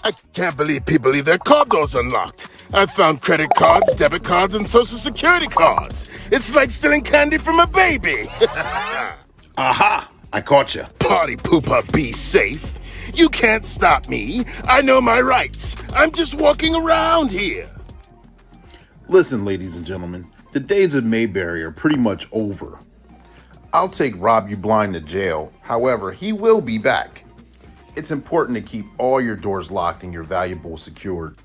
I can't believe people leave their car doors unlocked. I found credit cards, debit cards, and social security cards. It's like stealing candy from a baby. Aha! I caught you. Party pooper, be safe. You can't stop me. I know my rights. I'm just walking around here. Listen, ladies and gentlemen, the days of Mayberry are pretty much over. I'll take Rob You Blind to jail. However, he will be back. It's important to keep all your doors locked and your valuables secured,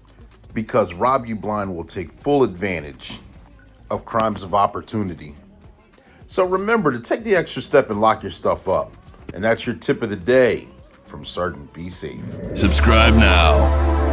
because Rob You Blind will take full advantage of crimes of opportunity. So remember to take the extra step and lock your stuff up. And that's your tip of the day from Sergeant Be Safe. Subscribe now.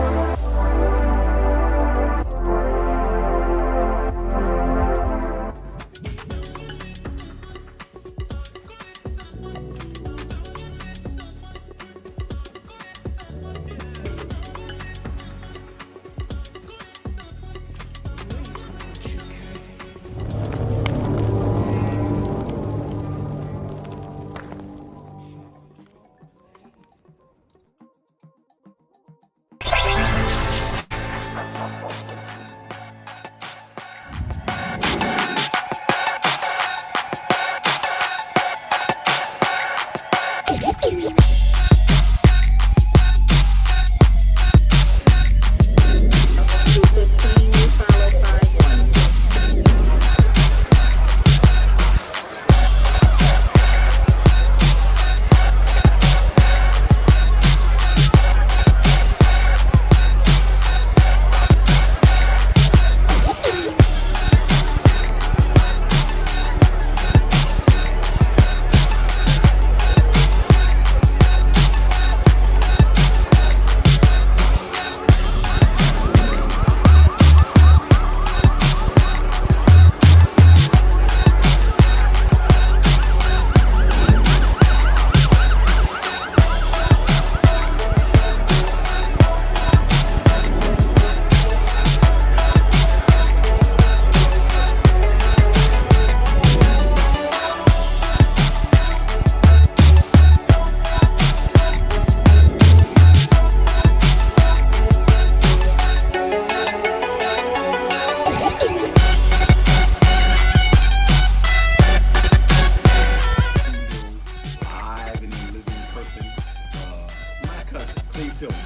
Clee Tilman.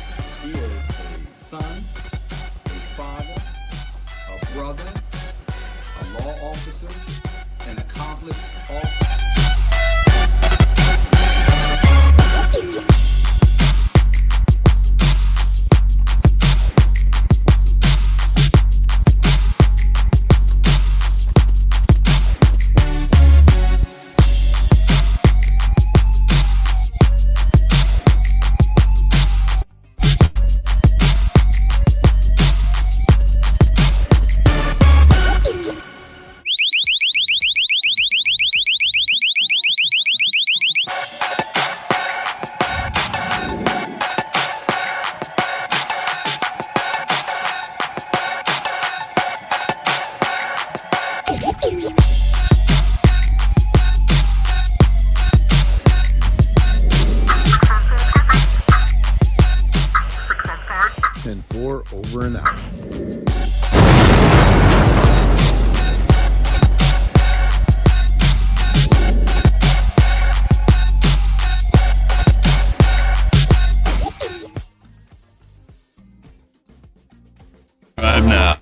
He is a son, a father, a brother, a law officer, an accomplished officer. Over and out. Subscribe now.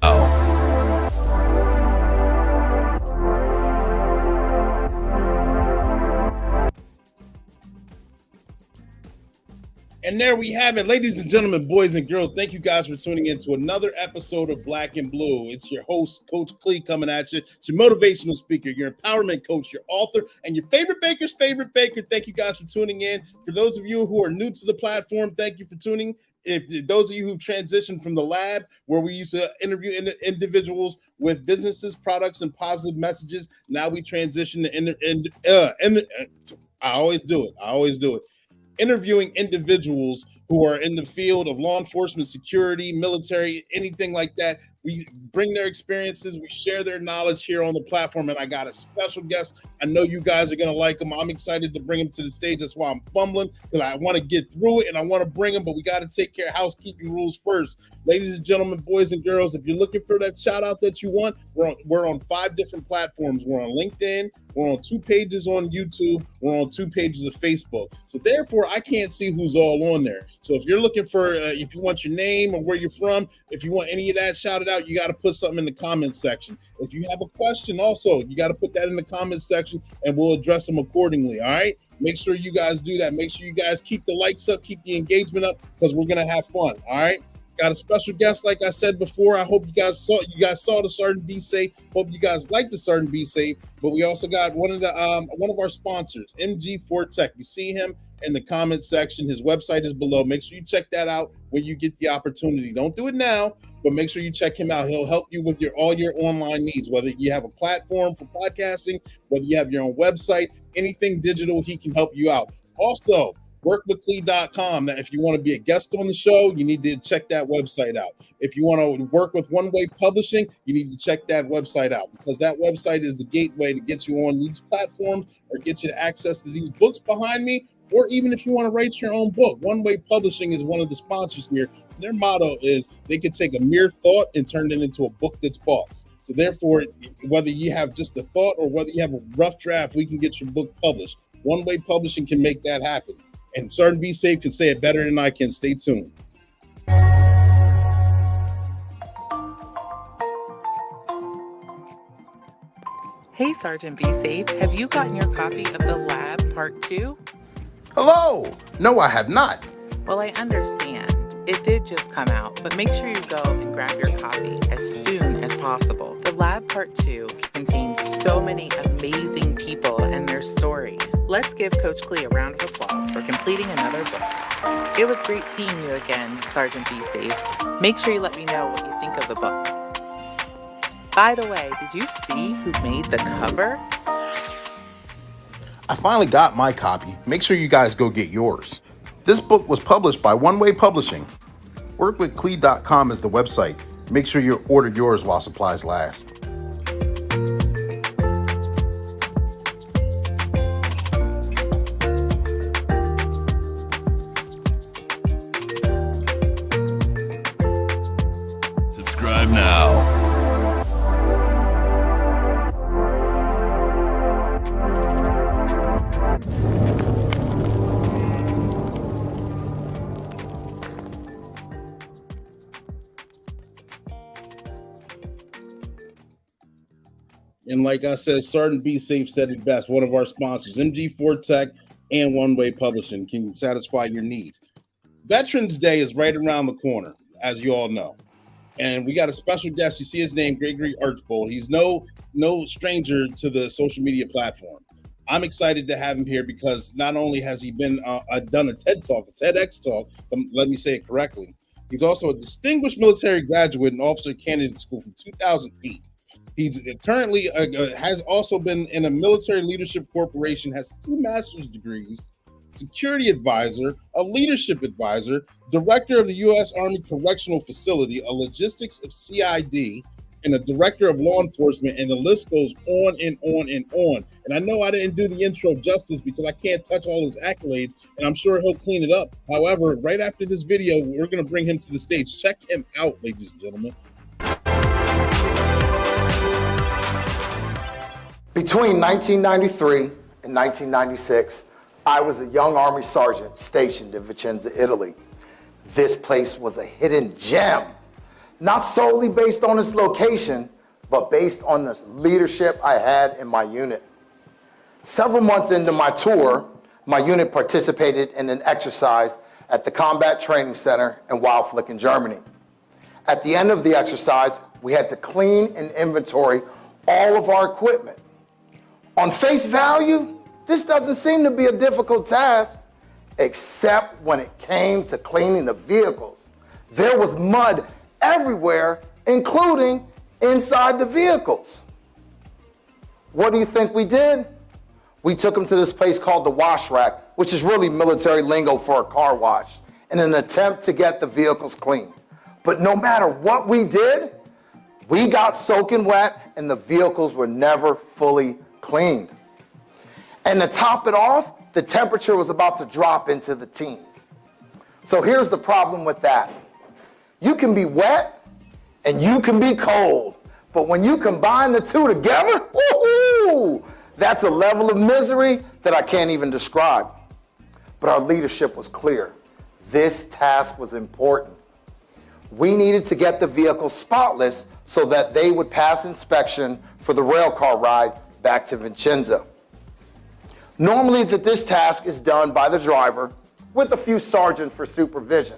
And there we have it, ladies and gentlemen, boys and girls. Thank you guys for tuning in to another episode of Black and Blue. It's your host, Coach Clee, coming at you. It's your motivational speaker, your empowerment coach, your author, and your favorite baker's favorite baker. Thank you guys for tuning in. For those of you who are new to the platform, thank you for tuning. If those of you who transitioned from the lab, where we used to interview individuals with businesses, products, and positive messages, now we transition to I always do it. Interviewing individuals who are in the field of law enforcement, security, military, anything like that. We bring their experiences, we share their knowledge here on the platform, and I got a special guest. I know you guys are going to like him. I'm excited to bring him to the stage. That's why I'm fumbling, because I want to get through it and I want to bring him, but we got to take care of housekeeping rules first. Ladies and gentlemen, boys and girls, if you're looking for that shout out that you want, we're on 5 different platforms. We're on LinkedIn, we're on 2 pages on YouTube, we're on 2 pages of Facebook. So therefore, I can't see who's all on there. So if you're looking for, if you want your name or where you're from, if you want any of that shouted out, you got to put something in the comments section. If you have a question also, you got to put that in the comments section and we'll address them accordingly, all right? Make sure you guys do that. Make sure you guys keep the likes up, keep the engagement up, because we're going to have fun, all right? Got a special guest, like I said before. I hope you guys saw the Sergeant Be Safe. Hope you guys like the Sergeant Be Safe. But we also got one of our sponsors, MG4 Tech. You see him in the comment section. His website is below. Make sure you check that out when you get the opportunity. Don't do it now, but make sure you check him out. He'll help you with all your online needs, whether you have a platform for podcasting, whether you have your own website, anything digital, he can help you out. Also, workwithclee.com. Now, if you want to be a guest on the show, you need to check that website out. If you want to work with One Way Publishing, you need to check that website out, because that website is the gateway to get you on these platforms or get you to access to these books behind me, or even if you want to write your own book. One Way Publishing is one of the sponsors here. Their motto is they can take a mere thought and turn it into a book that's bought. So therefore, whether you have just a thought or whether you have a rough draft, we can get your book published. One Way Publishing can make that happen. And Sergeant Be Safe can say it better than I can. Stay tuned. Hey, Sergeant Be Safe. Have you gotten your copy of The Lab Part 2? Hello! No, I have not. Well, I understand. It did just come out, but make sure you go and grab your copy as soon as possible. The Lab Part 2 contains so many amazing people and their stories. Let's give Coach Clee a round of applause for completing another book. It was great seeing you again, Sergeant Be Safe. Make sure you let me know what you think of the book. By the way, did you see who made the cover? I finally got my copy. Make sure you guys go get yours. This book was published by One Way Publishing. Workwithclee.com is the website. Make sure you order yours while supplies last. Subscribe now. And like I said, Sergeant Be Safe said it best. One of our sponsors, MG4 Tech and One Way Publishing, can satisfy your needs. Veterans Day is right around the corner, as you all know. And we got a special guest. You see his name, Gregory Archbold. He's no stranger to the social media platform. I'm excited to have him here because not only has he been done a TED Talk, a TEDx talk, let me say it correctly. He's also a distinguished military graduate and officer candidate school from 2008. He's currently has also been in a military leadership corporation, has 2 master's degrees, security advisor, a leadership advisor, director of the U.S. Army Correctional Facility, a logistics of CID, and a director of law enforcement, and the list goes on and on and on. And I know I didn't do the intro justice because I can't touch all his accolades, and I'm sure he'll clean it up. However, right after this video, we're going to bring him to the stage. Check him out, ladies and gentlemen. Between 1993 and 1996, I was a young Army sergeant stationed in Vicenza, Italy. This place was a hidden gem, not solely based on its location, but based on the leadership I had in my unit. Several months into my tour, my unit participated in an exercise at the Combat Training Center in Wildflicken, Germany. At the end of the exercise, we had to clean and inventory all of our equipment. On face value, this doesn't seem to be a difficult task, except when it came to cleaning the vehicles. There was mud everywhere, including inside the vehicles. What do you think we did? We took them to this place called the wash rack, which is really military lingo for a car wash, in an attempt to get the vehicles clean. But no matter what we did, We got soaking wet and the vehicles were never fully cleaned. And to top it off, the temperature was about to drop into the teens. So here's the problem with that. You can be wet and you can be cold, but when you combine the two together, woo-hoo, that's a level of misery that I can't even describe. But our leadership was clear. This task was important. We needed to get the vehicle spotless so that they would pass inspection for the rail car ride back to Vicenza. Normally this task is done by the driver with a few sergeants for supervision.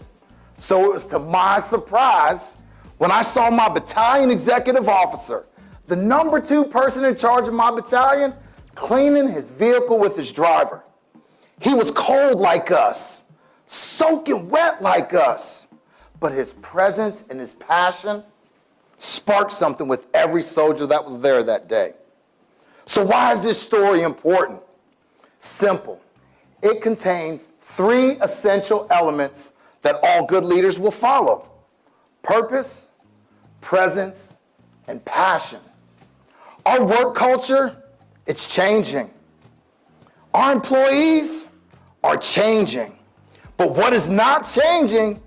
So it was to my surprise when I saw my battalion executive officer, the number 2 person in charge of my battalion, cleaning his vehicle with his driver. He was cold like us, soaking wet like us, but his presence and his passion sparked something with every soldier that was there that day. So why is this story important? Simple. It contains 3 essential elements that all good leaders will follow: purpose, presence, and passion. Our work culture, it's changing. Our employees are changing. But what is not changing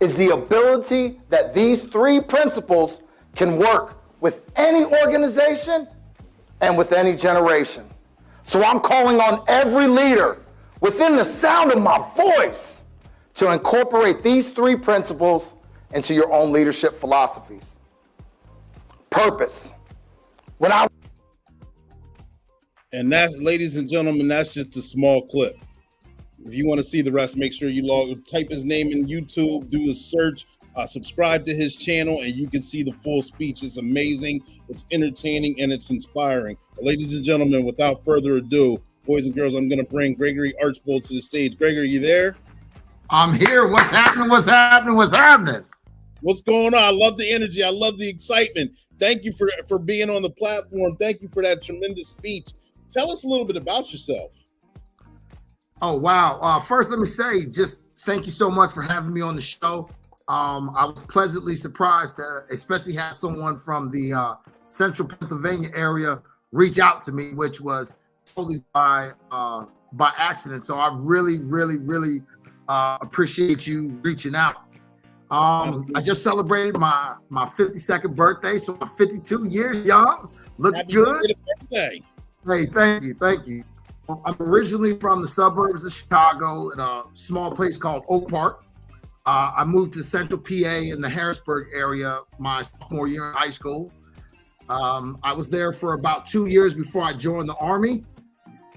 is the ability that these 3 principles can work with any organization and with any generation. So I'm calling on every leader within the sound of my voice to incorporate these 3 principles into your own leadership philosophies. Purpose. And that, ladies and gentlemen, that's just a small clip. If you want to see the rest, make sure you type his name in YouTube, do a search, subscribe to his channel, and you can see the full speech. It's amazing, it's entertaining, and it's inspiring. Ladies and gentlemen, without further ado, boys and girls, I'm going to bring Gregory Archbold to the stage. Gregory, you there? I'm here. What's happening? What's happening? What's happening? What's going on? I love the energy. I love the excitement. Thank you for being on the platform. Thank you for that tremendous speech. Tell us a little bit about yourself. Oh, wow. First, let me say, just thank you so much for having me on the show. I was pleasantly surprised to especially have someone from the central Pennsylvania area reach out to me, which was totally by accident. So I really, really, really appreciate you reaching out. I just celebrated my 52nd birthday, so I'm 52 years young. Look good. Birthday. Hey, thank you. I'm originally from the suburbs of Chicago in a small place called Oak Park. I moved to central PA in the Harrisburg area my sophomore year in high school. I was there for about 2 years before I joined the Army.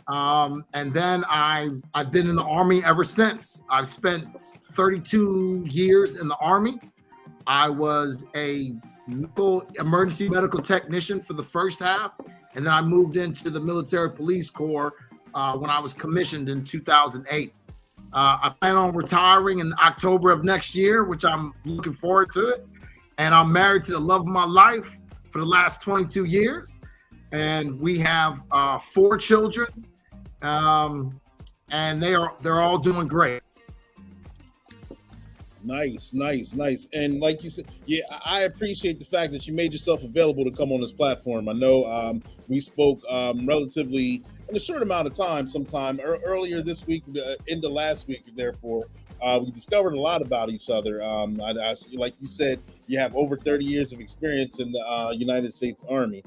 And then I've been in the Army ever since. I've spent 32 years in the Army. I was a emergency medical technician for the first half, and then I moved into the Military Police Corps when I was commissioned in 2008. I plan on retiring in October of next year, which I'm looking forward to it. And I'm married to the love of my life for the last 22 years. And we have 4 children, and they're all doing great. Nice. And like you said, yeah, I appreciate the fact that you made yourself available to come on this platform. I know we spoke relatively in a short amount of time sometime earlier this week, into last week, therefore. We discovered a lot about each other. Like you said, you have over 30 years of experience in the United States Army.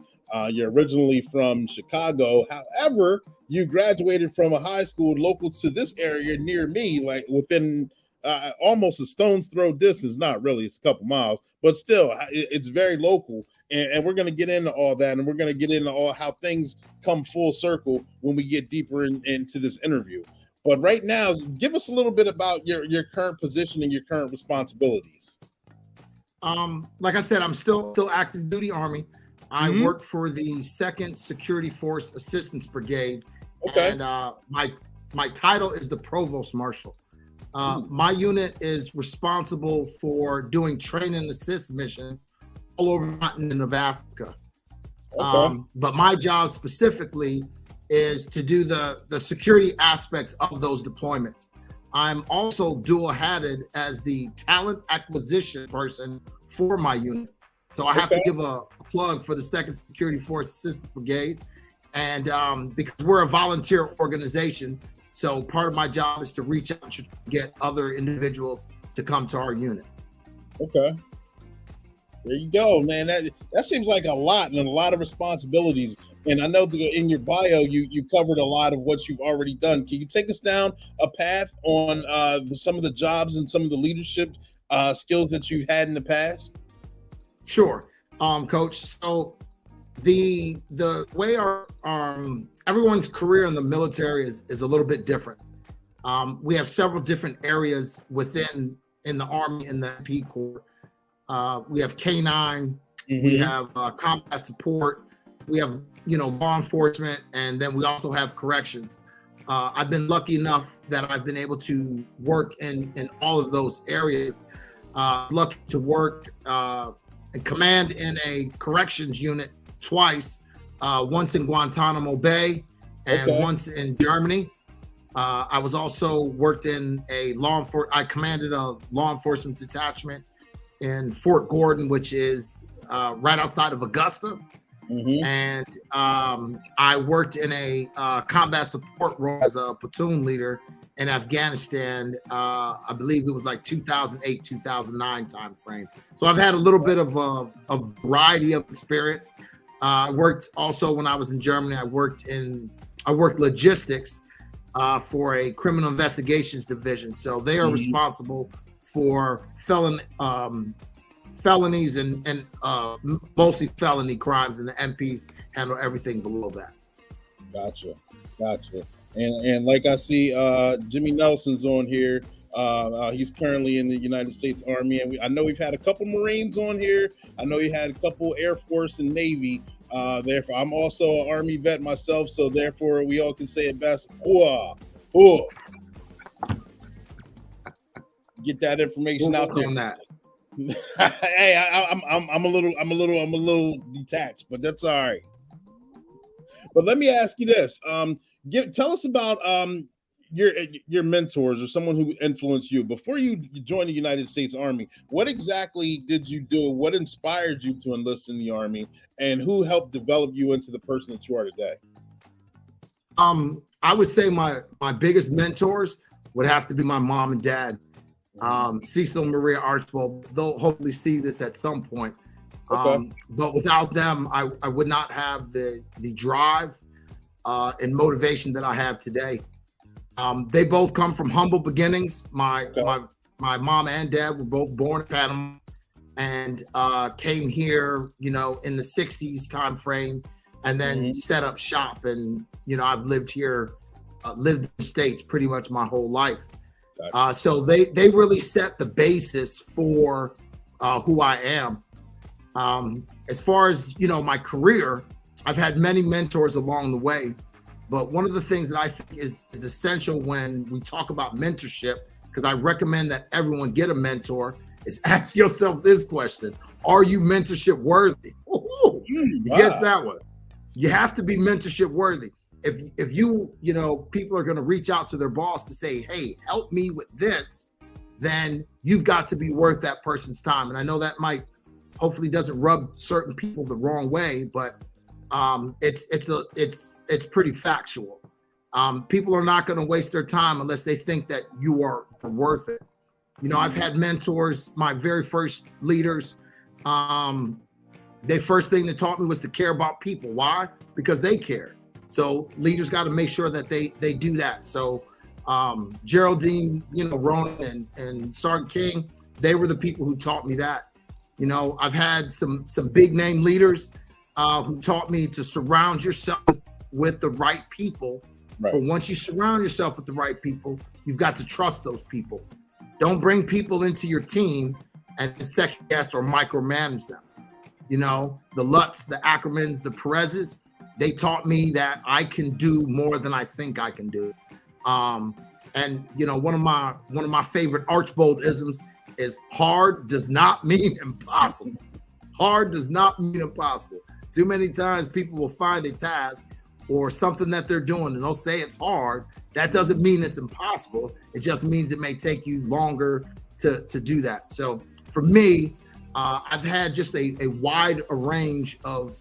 You're originally from Chicago. However, you graduated from a high school local to this area near me, like within almost a stone's throw distance. Not really, it's a couple miles, but still, it's very local. And we're going to get into all that, and we're going to get into all how things come full circle when we get deeper into this interview. But right now, give us a little bit about your current position and your current responsibilities. Like I said, I'm still active duty Army. I work for the 2nd Security Force Assistance Brigade. Okay. And my title is the Provost Marshal. My unit is responsible for doing train and assist missions all over the continent of Africa. Okay. But my job specifically is to do the security aspects of those deployments. I'm also dual-hatted as the talent acquisition person for my unit. So I have to give a plug for the 2nd Security Force Assistance Brigade. And because we're a volunteer organization, so part of my job is to reach out to get other individuals to come to our unit. Okay. There you go, man. That seems like a lot and a lot of responsibilities. And I know that in your bio, you covered a lot of what you've already done. Can you take us down a path on some of the jobs and some of the leadership skills that you've had in the past? Sure, Coach. So the way our everyone's career in the military is a little bit different. We have several different areas in the Army in the MP Corps. We have K9, we have combat support, we have law enforcement, and then we also have corrections. I've been lucky enough that I've been able to work in all of those areas. Lucky to work and command in a corrections unit twice, once in Guantanamo Bay and once in Germany. I was also worked in I commanded a law enforcement detachment in Fort Gordon, which is right outside of Augusta. And I worked in a combat support role as a platoon leader in Afghanistan. I believe it was like 2008, 2009 time frame. So I've had a little bit of a variety of experience. I worked also when I was in Germany. I worked logistics for a criminal investigations division. So they are responsible for felonies and mostly felony crimes, and the MPs handle everything below that. Gotcha. And like I see, Jimmy Nelson's on here. He's currently in the United States Army, and I know we've had a couple Marines on here. I know he had a couple Air Force and Navy. Therefore, I'm also an Army vet myself, so therefore we all can say it best. Get that information out there. On that. Hey, I'm a little detached, but that's all right. But let me ask you this: tell us about your mentors or someone who influenced you before you joined the United States Army. What exactly did you do? What inspired you to enlist in the Army, and who helped develop you into the person that you are today? I would say my biggest mentors would have to be my mom and dad. Cecil and Maria Archbold. They'll hopefully see this at some point. But without them, I would not have the drive and motivation that I have today. They both come from humble beginnings. My mom and dad were both born in Panama and came here, in the 60s time frame, and then set up shop. And, I've lived here, lived in the States pretty much my whole life. So they really set the basis for who I am. As far as, my career, I've had many mentors along the way. But one of the things that I think is essential when we talk about mentorship, because I recommend that everyone get a mentor, is ask yourself this question: are you mentorship worthy? You get that one. You have to be mentorship worthy. If you people are going to reach out to their boss to say, hey, help me with this, then you've got to be worth that person's time. And I know that hopefully doesn't rub certain people the wrong way, but it's pretty factual. People are not going to waste their time unless they think that you are worth it. I've had mentors, my very first leaders. The first thing they taught me was to care about people. Why? Because they care. So leaders got to make sure that they do that. So Geraldine, Ronan and Sergeant King, they were the people who taught me that. I've had some big name leaders who taught me to surround yourself with the right people. Right. But once you surround yourself with the right people, you've got to trust those people. Don't bring people into your team and second guess or micromanage them. The Lutz, the Ackermans, the Perez's, they taught me that I can do more than I think I can do. And one of my favorite Archbold isms is hard does not mean impossible. Hard does not mean impossible. Too many times people will find a task or something that they're doing and they'll say it's hard. That doesn't mean it's impossible. It just means it may take you longer to do that. So for me, I've had just a wide range of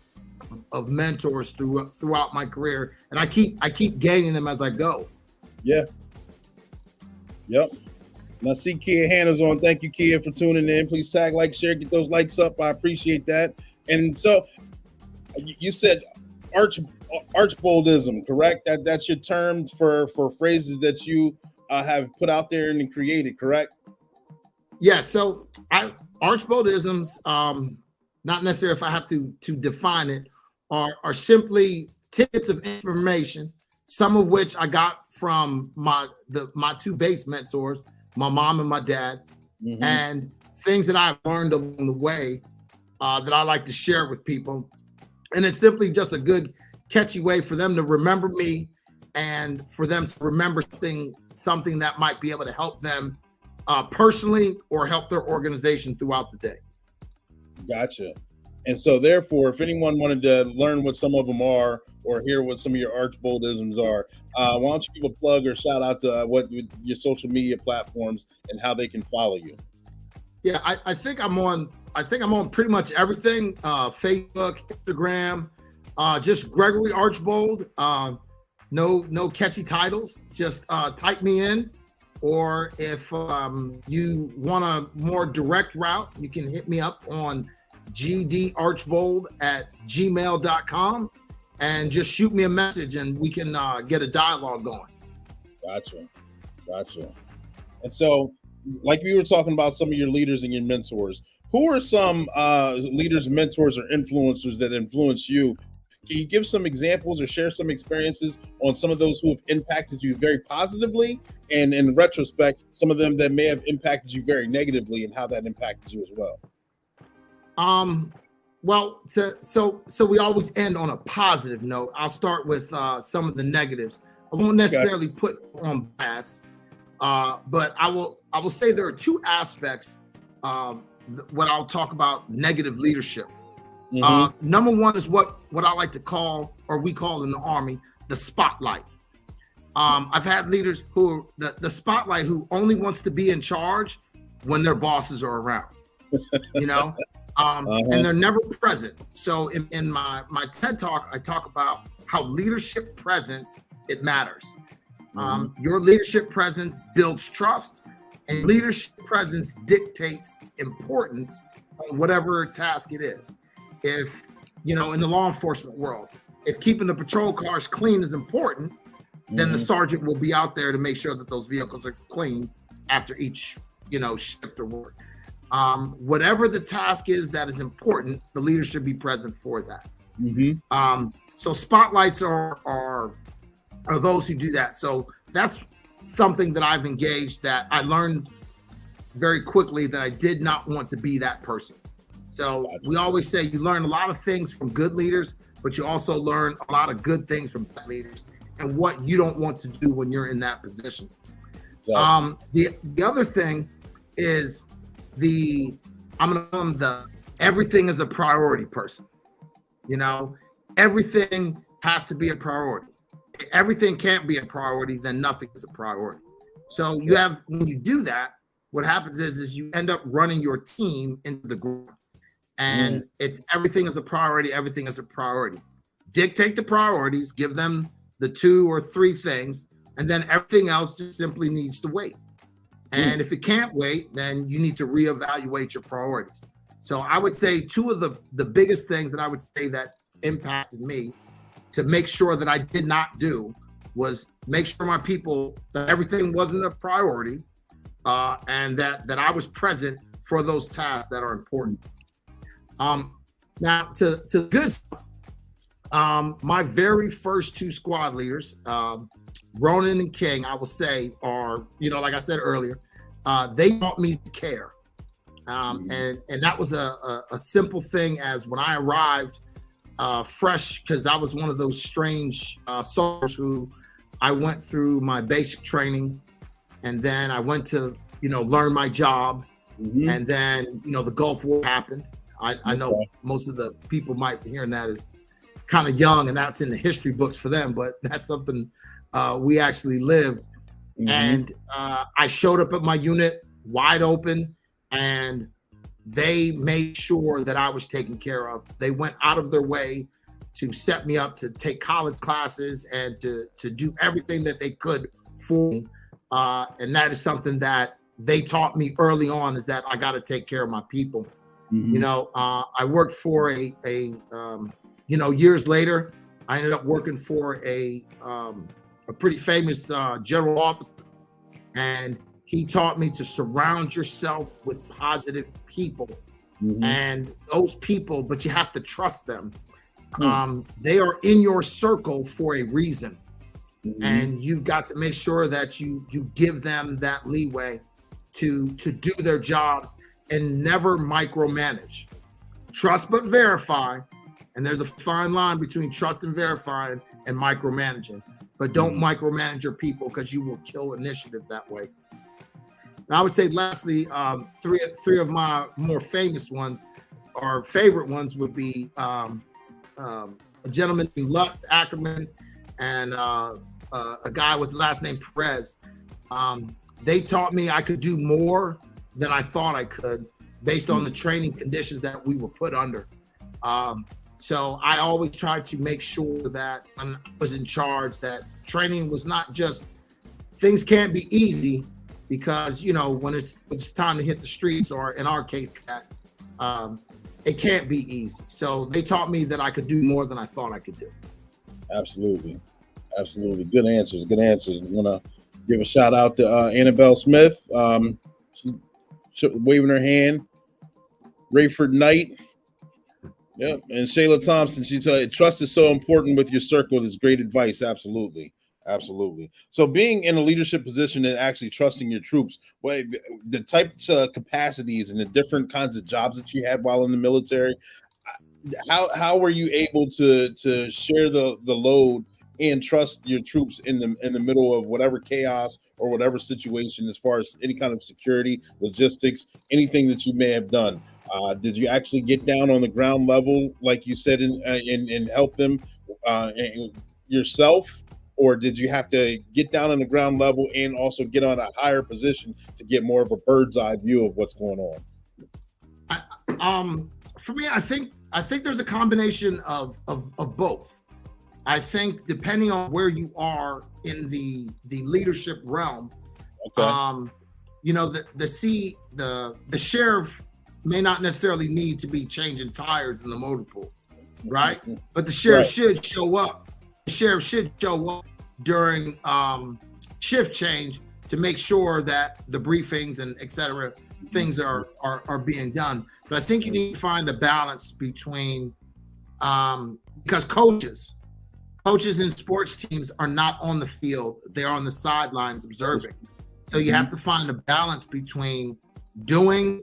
mentors throughout my career, and I keep gaining them as I go. Yeah. Yep. Now, see Kia Hannah's on. Thank you, Kia, for tuning in. Please tag, like, share, get those likes up. I appreciate that. And so, you said Archboldism, correct? That's your term for phrases that you have put out there and created, correct? Yeah. So Archboldisms, not necessarily if I have to define it, are simply tidbits of information, some of which I got from my two base mentors, my mom and my dad, and things that I've learned along the way that I like to share with people. And it's simply just a good, catchy way for them to remember me and for them to remember something that might be able to help them personally or help their organization throughout the day. Gotcha. And so therefore, if anyone wanted to learn what some of them are or hear what some of your Archboldisms are, why don't you give a plug or shout out to what your social media platforms and how they can follow you? Yeah, I think I'm on pretty much everything. Facebook, Instagram, just Gregory Archbold. No catchy titles. Just type me in. Or if you want a more direct route, you can hit me up on gdarchbold@gmail.com and just shoot me a message and we can get a dialogue going. Gotcha. And so, like we were talking about some of your leaders and your mentors, who are some leaders, mentors, or influencers that influence you? Can you give some examples or share some experiences on some of those who have impacted you very positively, and in retrospect, some of them that may have impacted you very negatively and how that impacted you as well? Well, so we always end on a positive note. I'll start with some of the negatives. I won't necessarily put on blast, but I will say there are two aspects what I'll talk about negative leadership. Number one is what I like to call, or we call in the Army, the spotlight. I've had leaders who the spotlight who only wants to be in charge when their bosses are around, and they're never present. So in my TED Talk, I talk about how leadership presence, it matters. Your leadership presence builds trust, and leadership presence dictates importance on whatever task it is. If, in the law enforcement world, if keeping the patrol cars clean is important, then the sergeant will be out there to make sure that those vehicles are clean after each, shift or work. Whatever the task is that is important, the leader should be present for that. So spotlights are those who do that. So that's something that I've engaged that I learned very quickly that I did not want to be that person. So we always say you learn a lot of things from good leaders, but you also learn a lot of good things from bad leaders and what you don't want to do when you're in that position. The other thing is I'm the everything is a priority person. Everything has to be a priority. If everything can't be a priority, then nothing is a priority. So when you do that, what happens is you end up running your team into the ground. And it's everything is a priority. Everything is a priority. Dictate the priorities, give them the 2 or 3 things, and then everything else just simply needs to wait. And if it can't wait, then you need to reevaluate your priorities. So I would say 2 of the biggest things that I would say that impacted me to make sure that I did not do was make sure my people, that everything wasn't a priority, and that I was present for those tasks that are important. Now to good stuff, my very first 2 squad leaders, Ronan and King, I will say are, like I said earlier, they taught me to care. And that was a simple thing as when I arrived fresh, because I was one of those strange soldiers who I went through my basic training and then I went to, learn my job. And then, the Gulf War happened. I know most of the people might be hearing that as kind of young and that's in the history books for them, but that's something we actually lived. And I showed up at my unit wide open, and they made sure that I was taken care of. They went out of their way to set me up to take college classes and to do everything that they could for me. And that is something that they taught me early on, is that I got to take care of my people. Mhm. You know, I worked for years later, I ended up working for a pretty famous general officer, and he taught me to surround yourself with positive people. Mhm. And those people, but you have to trust them. They are in your circle for a reason. And you've got to make sure that you give them that leeway to do their jobs and never micromanage. Trust but verify. And there's a fine line between trust and verifying and micromanaging. But don't micromanage your people, because you will kill initiative that way. And I would say lastly, three of my more famous ones or favorite ones would be a gentleman named Lutz Ackerman and a guy with the last name Perez. They taught me I could do more than I thought I could based on the training conditions that we were put under. So I always tried to make sure that when I was in charge, that training was not just, things can't be easy, because, you know, when it's time to hit the streets, or in our case, it can't be easy. So they taught me that I could do more than I thought I could do. Absolutely. Absolutely. Good answers. Good answers. I'm going to give a shout out to Annabelle Smith. She's waving her hand. Rayford Knight. Yep. And Shayla Thompson, she said, trust is so important with your circle. Is great advice. Absolutely. Absolutely. So being in a leadership position and actually trusting your troops, the types of capacities and the different kinds of jobs that you had while in the military, how were you able to share the load and trust your troops in the middle of whatever chaos or whatever situation, as far as any kind of security, logistics, anything that you may have done? Did you actually get down on the ground level, like you said, and help them yourself? Or did you have to get down on the ground level and also get on a higher position to get more of a bird's eye view of what's going on? For me, I think there's a combination of both. I think depending on where you are in the leadership realm, you know, the sheriff may not necessarily need to be changing tires in the motor pool, right? But the sheriff should show up. The sheriff should show up during shift change to make sure that the briefings and et cetera, things are being done. But I think you need to find a balance between, because coaches in sports teams are not on the field, they're on the sidelines observing. So you have to find a balance between doing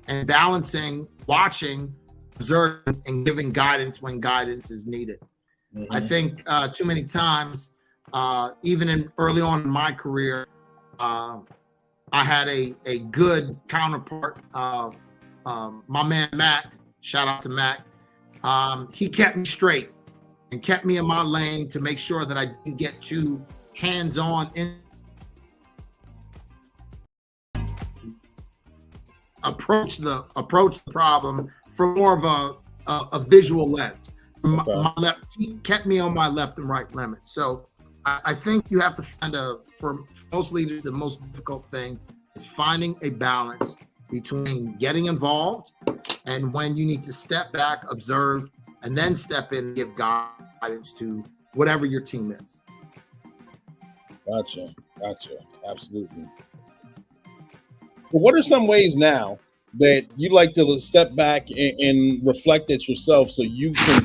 and balancing, watching, observing, and giving guidance when guidance is needed. I think too many times, even early on in my career, I had a good counterpart. My man Mac, shout out to Mac. He kept me straight and kept me in my lane to make sure that I didn't get too hands-on in approach the problem from more of a visual lens. My left, he kept me on my left and right limits. So I think you have to find for most leaders, the most difficult thing is finding a balance between getting involved and when you need to step back, observe, and then step in and give guidance to whatever your team is. Gotcha. Absolutely. But what are some ways now that you like to step back and reflect at yourself so you can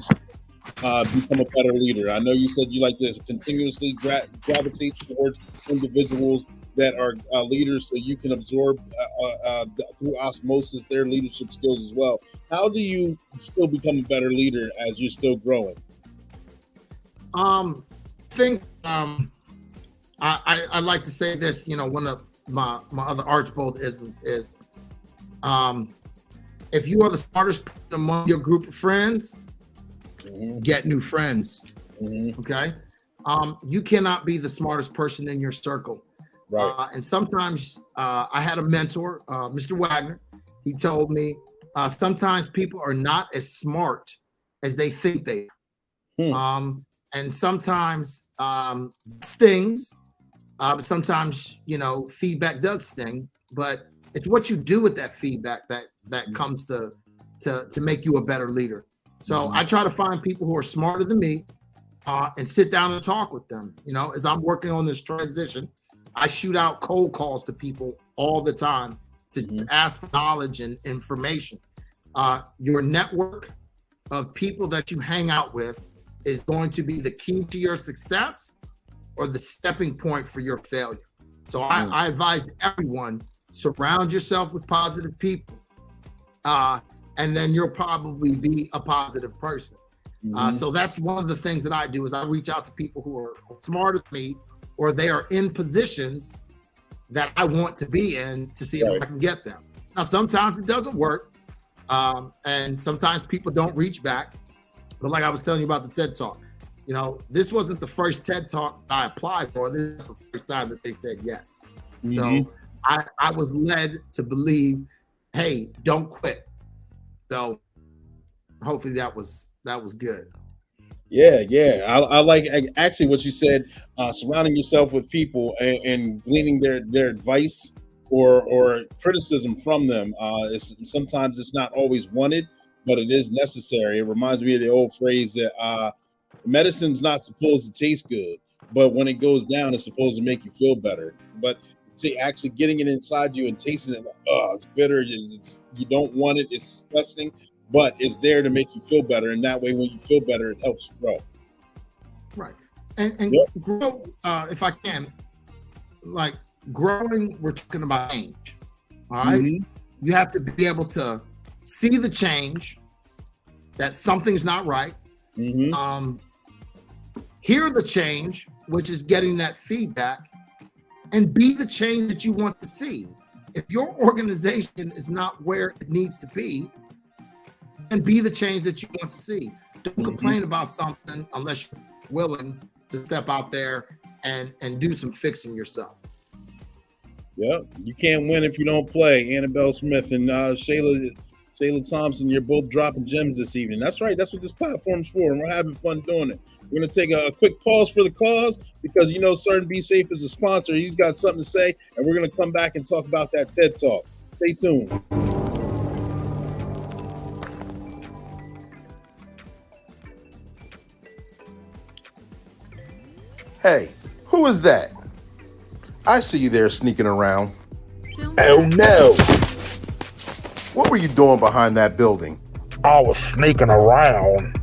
become a better leader? I know you said you like to continuously gravitate towards individuals that are leaders so you can absorb through osmosis their leadership skills as well. How do you still become a better leader as you're still growing? I think I like to say this, you know, one of my other Archbold is if you are the smartest person among your group of friends, get new friends. Okay. You cannot be the smartest person in your circle. Right. And sometimes I had a mentor, Mr. Wagner. He told me sometimes people are not as smart as they think they are. And sometimes stings. Sometimes, feedback does sting, but it's what you do with that feedback that comes to make you a better leader. So I try to find people who are smarter than me and sit down and talk with them. As I'm working on this transition, I shoot out cold calls to people all the time to ask for knowledge and information. Your network of people that you hang out with is going to be the key to your success or the stepping point for your failure. So I advise everyone, surround yourself with positive people, and then you'll probably be a positive person. So that's one of the things that I do is I reach out to people who are smarter than me, or they are in positions that I want to be in to see if I can get them. Now, sometimes it doesn't work, and sometimes people don't reach back. But like I was telling you about the TED Talk, this wasn't the first TED Talk I applied for. This is the first time that they said yes. So I was led to believe, hey, don't quit. So hopefully that was good. Yeah. I like actually what you said, surrounding yourself with people and gleaning their advice or criticism from them. Sometimes it's not always wanted, but it is necessary. It reminds me of the old phrase that medicine's not supposed to taste good, but when it goes down, it's supposed to make you feel better. But actually getting it inside you and tasting it, like, it's bitter, you don't want it, it's disgusting, but it's there to make you feel better. And that way, when you feel better, it helps you grow. Right. And grow, if I can, like growing, we're talking about change. All right. You have to be able to see the change, that something's not right. Hear the change, which is getting that feedback, and be the change that you want to see. If your organization is not where it needs to be, then be the change that you want to see. Don't complain about something unless you're willing to step out there and do some fixing yourself. Yeah, you can't win if you don't play. Annabelle Smith and Shayla Thompson, you're both dropping gems this evening. That's right. That's what this platform's for, and we're having fun doing it. We're going to take a quick pause for the cause because, Certain Be Safe is a sponsor. He's got something to say, and we're going to come back and talk about that TED Talk. Stay tuned. Hey, who is that? I see you there sneaking around. Oh no! What were you doing behind that building? I was sneaking around.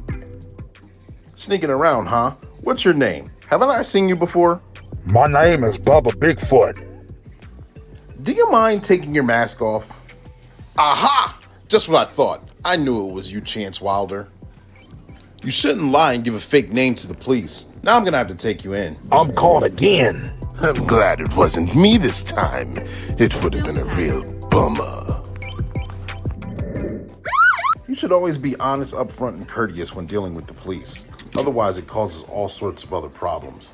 Sneaking around, huh? What's your name? Haven't I seen you before? My name is Bubba Bigfoot. Do you mind taking your mask off? Aha! Just what I thought. I knew it was you, Chance Wilder. You shouldn't lie and give a fake name to the police. Now I'm gonna have to take you in. I'm caught again. I'm glad it wasn't me this time. It would have been a real bummer. You should always be honest, upfront, and courteous when dealing with the police. Otherwise, it causes all sorts of other problems.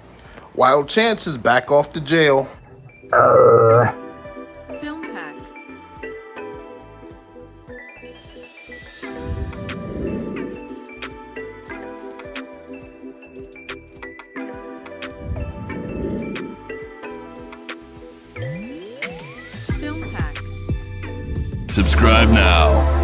Wild Chance is back off to jail. Film Pack. Film Pack. Subscribe now.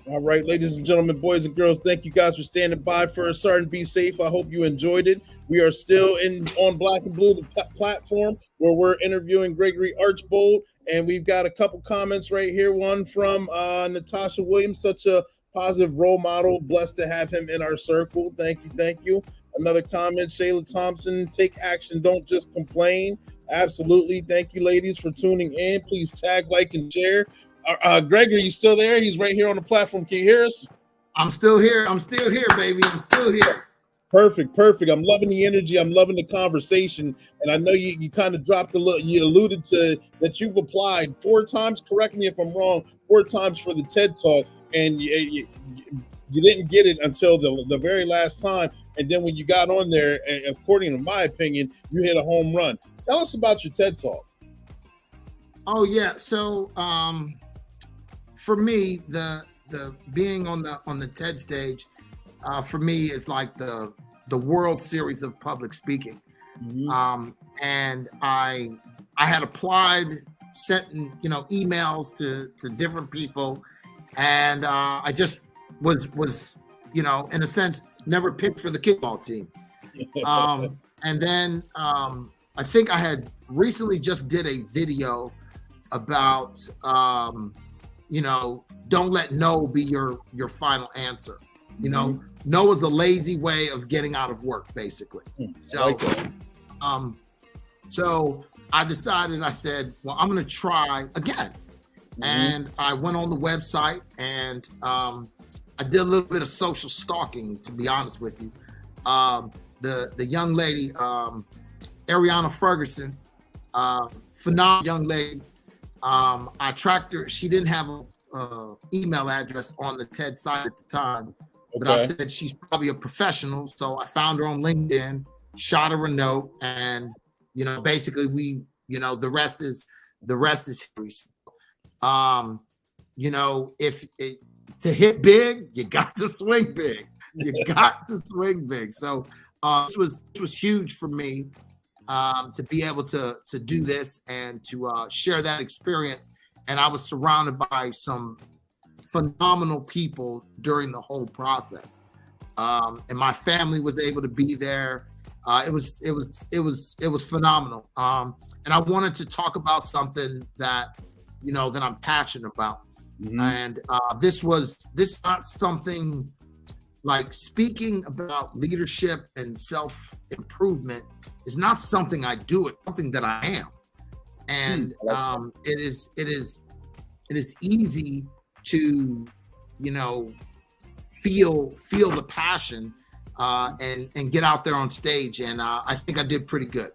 All right, ladies and gentlemen, boys and girls, thank you guys for standing by for Certain Be Safe. I hope you enjoyed it. We are still on Black and Blue, the platform where we're interviewing Gregory Archbold, and we've got a couple comments right here. One from Natasha Williams, such a positive role model. Blessed to have him in our circle. Thank you. Another comment, Shayla Thompson, take action, don't just complain. Absolutely. Thank you, ladies, for tuning in. Please tag, like, and share. Gregory, you still there? He's right here on the platform. Can you hear us? I'm still here, baby. I'm still here. Perfect. I'm loving the energy. I'm loving the conversation. And I know you kind of dropped you alluded to that you've applied 4 times. Correct me if I'm wrong. 4 times for the TED Talk. And you didn't get it until the very last time. And then when you got on there, according to my opinion, you hit a home run. Tell us about your TED Talk. Oh yeah. So for me, the being on the TED stage, for me is like the World Series of public speaking. Mm-hmm. And I had applied, sent emails to different people, and I just was in a sense never picked for the kickball team. And then I think I had recently just did a video about don't let no be your final answer. No is a lazy way of getting out of work, basically. So I decided, I said, well, I'm going to try again. And I went on the website and I did a little bit of social stalking, to be honest with you. The young lady, Ariana Ferguson, phenomenal young lady. I tracked her. She didn't have an email address on the TED site at the time, but I said she's probably a professional. So I found her on LinkedIn, shot her a note, and basically we, the rest is history. To hit big, you got to swing big. You got to swing big. So this was huge for me to be able to do this and to share that experience. And I was surrounded by some phenomenal people during the whole process. And my family was able to be there. It was phenomenal. And I wanted to talk about something that I'm passionate about. And this is not something like speaking about leadership and self-improvement is not something I do. It's something that I am. And it is easy to, feel the passion and get out there on stage. And I think I did pretty good.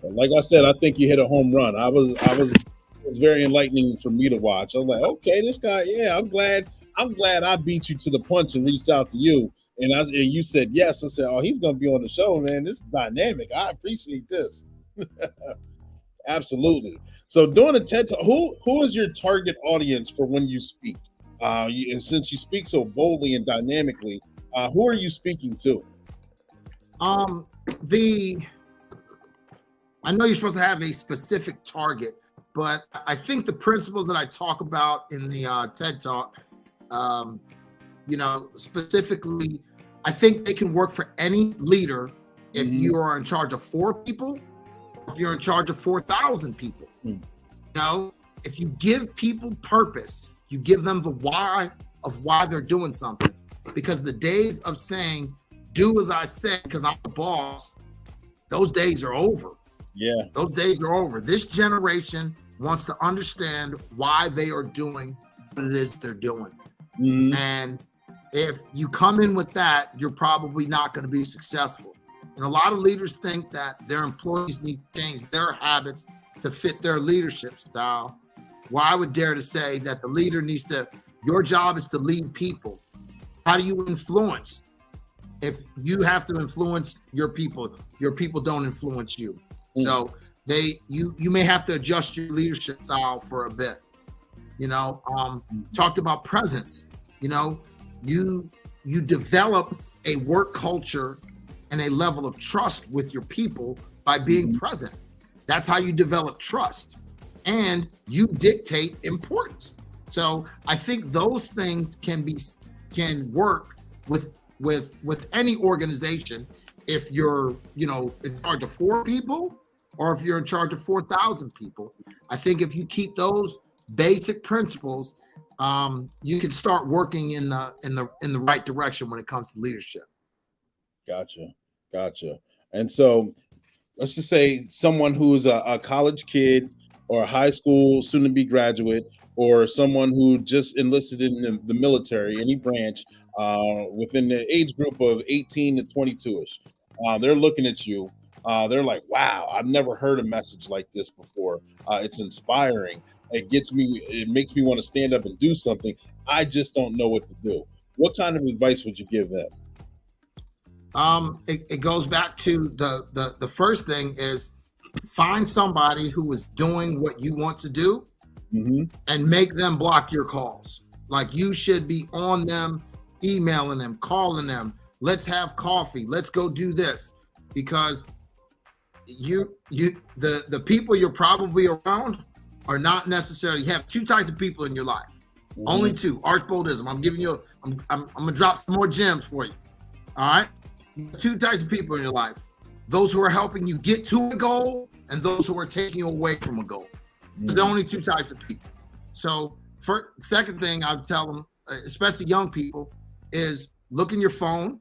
Like I said, I think you hit a home run. It was very enlightening for me to watch. I was like, okay, this guy, yeah, I'm glad I beat you to the punch and reached out to you. And you said yes. I said, oh, he's gonna be on the show, man. This is dynamic. I appreciate this. Absolutely. So during a TED Talk, who is your target audience for when you speak? And since you speak so boldly and dynamically, who are you speaking to? I know you're supposed to have a specific target, but I think the principles that I talk about in the TED Talk, specifically, I think they can work for any leader if you are in charge of 4 people, if you're in charge of 4,000 people. If you give people purpose, you give them the why of why they're doing something. Because the days of saying, do as I said because I'm the boss, those days are over. Yeah. Those days are over. This generation wants to understand why they are doing what it is they're doing. And if you come in with that, you're probably not going to be successful. And a lot of leaders think that their employees need to change their habits to fit their leadership style. Well, I would dare to say that the leader your job is to lead people. How do you influence? If you have to influence your people don't influence you. So you may have to adjust your leadership style for a bit. Talked about presence. You develop a work culture and a level of trust with your people by being present. That's how you develop trust, and you dictate importance. So I think those things can work with any organization. If you're in charge of 4 people, or if you're in charge of 4,000 people, I think if you keep those basic principles, you can start working in the right direction when it comes to leadership. Gotcha. And so let's just say someone who's a college kid or a high school soon-to-be graduate, or someone who just enlisted in the military, any branch, within the age group of 18 to 22-ish. They're looking at you. they're like, wow, I've never heard a message like this before. It's inspiring. It makes me want to stand up and do something. I just don't know what to do. What kind of advice would you give them? It goes back to the first thing is find somebody who is doing what you want to do and make them block your calls. Like you should be on them, emailing them, calling them. Let's have coffee. Let's go do this. Because the people you're probably around are not necessarily, you have two types of people in your life. Only two. Archboldism. I'm gonna drop some more gems for you. All right. Two types of people in your life: those who are helping you get to a goal, and those who are taking you away from a goal. There's the only two types of people. So, second thing I would tell them, especially young people, is look in your phone,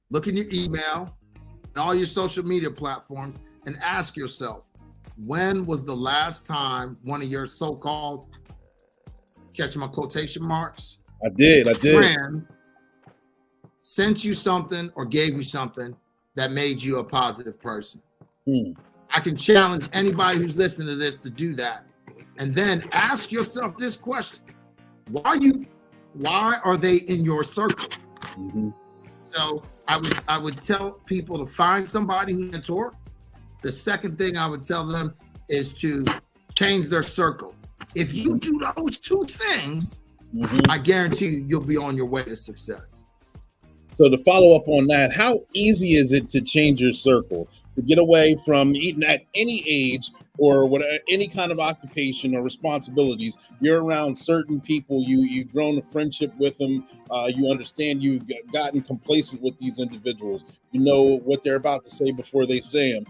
look in your email, and all your social media platforms, and ask yourself, when was the last time one of your so-called, catch my quotation marks? I did. Friends sent you something or gave you something that made you a positive person. I can challenge anybody who's listening to this to do that. And then ask yourself this question: why are they in your circle? So I would tell people to find somebody who's a mentor. The second thing I would tell them is to change their circle. If you do those two things, I guarantee you'll be on your way to success. So to follow up on that, how easy is it to change your circle, to get away from eating at any age or any kind of occupation or responsibilities? You're around certain people, you've grown a friendship with them, you understand you've gotten complacent with these individuals. You know what they're about to say before they say them,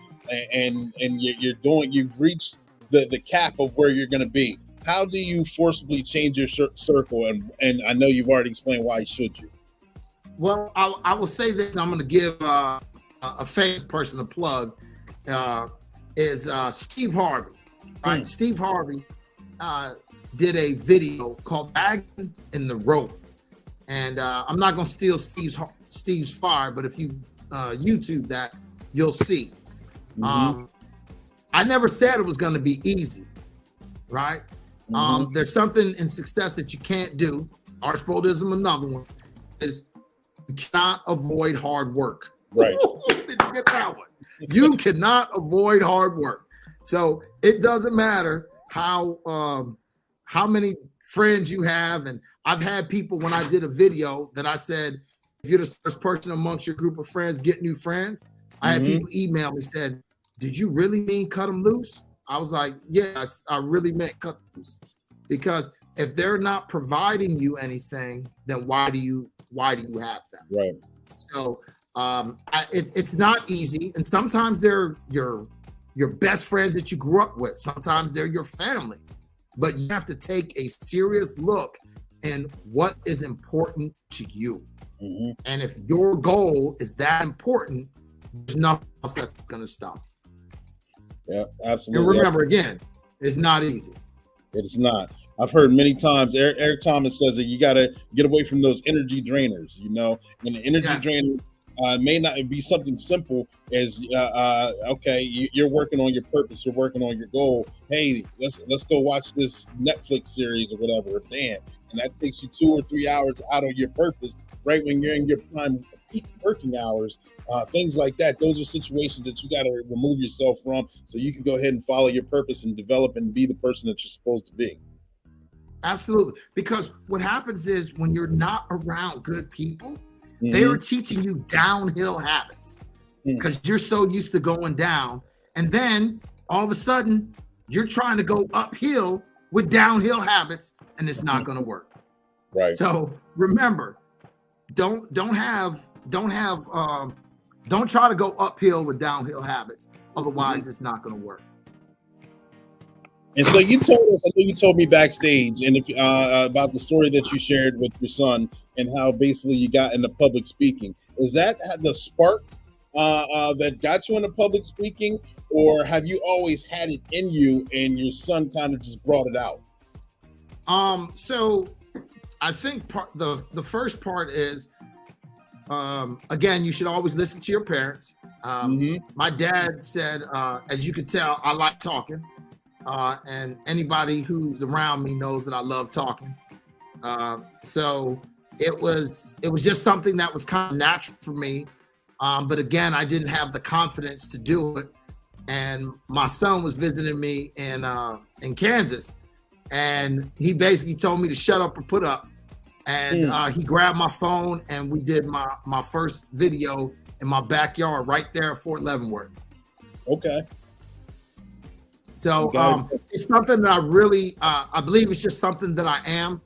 and you've reached the cap of where you're going to be. How do you forcibly change your circle? And I know you've already explained why should you. Well, I will say this. I'm going to give a famous person a plug. Is Steve Harvey. Right? Steve Harvey did a video called "Bagging in the Rope," and I'm not going to steal Steve's fire, but if you YouTube that, you'll see. I never said it was going to be easy, right? There's something in success that you can't do. Archboldism, another one, is you cannot avoid hard work. Right. Did you get that one? You cannot avoid hard work. So it doesn't matter how many friends you have. And I've had people, when I did a video that I said, if you're the first person amongst your group of friends, get new friends. I had people email me, said, did you really mean cut them loose? I was like, yes, I really meant cut them loose. Because if they're not providing you anything, then why do you have them? Right. So it's not easy, and sometimes they're your best friends that you grew up with. Sometimes they're your family, but you have to take a serious look in what is important to you. And if your goal is that important, there's nothing else that's going to stop. Yeah, absolutely. And remember, again, it's not easy. It is not. I've heard many times, Eric Thomas says that you got to get away from those energy drainers, and the energy drainer may not be something simple as, okay, you're working on your purpose, you're working on your goal. Hey, let's go watch this Netflix series or whatever, and that takes you 2 or 3 hours out of your purpose, right when you're in your prime peak working hours, things like that. Those are situations that you got to remove yourself from so you can go ahead and follow your purpose and develop and be the person that you're supposed to be. Absolutely. Because what happens is when you're not around good people, they are teaching you downhill habits because you're so used to going down. And then all of a sudden you're trying to go uphill with downhill habits, and it's not going to work. Right. So remember, don't try to go uphill with downhill habits. Otherwise it's not going to work. And so you told us, I think you told me backstage, and about the story that you shared with your son and how basically you got into public speaking. Is that the spark that got you into public speaking, or have you always had it in you and your son kind of just brought it out? So I think the first part is, again, you should always listen to your parents. My dad said, as you can tell, I like talking. And anybody who's around me knows that I love talking. So it was just something that was kind of natural for me. But again, I didn't have the confidence to do it. And my son was visiting me in Kansas, and he basically told me to shut up or put up. And he grabbed my phone, and we did my first video in my backyard right there at Fort Leavenworth. Okay. So it's something that I really, I believe it's just something that I am.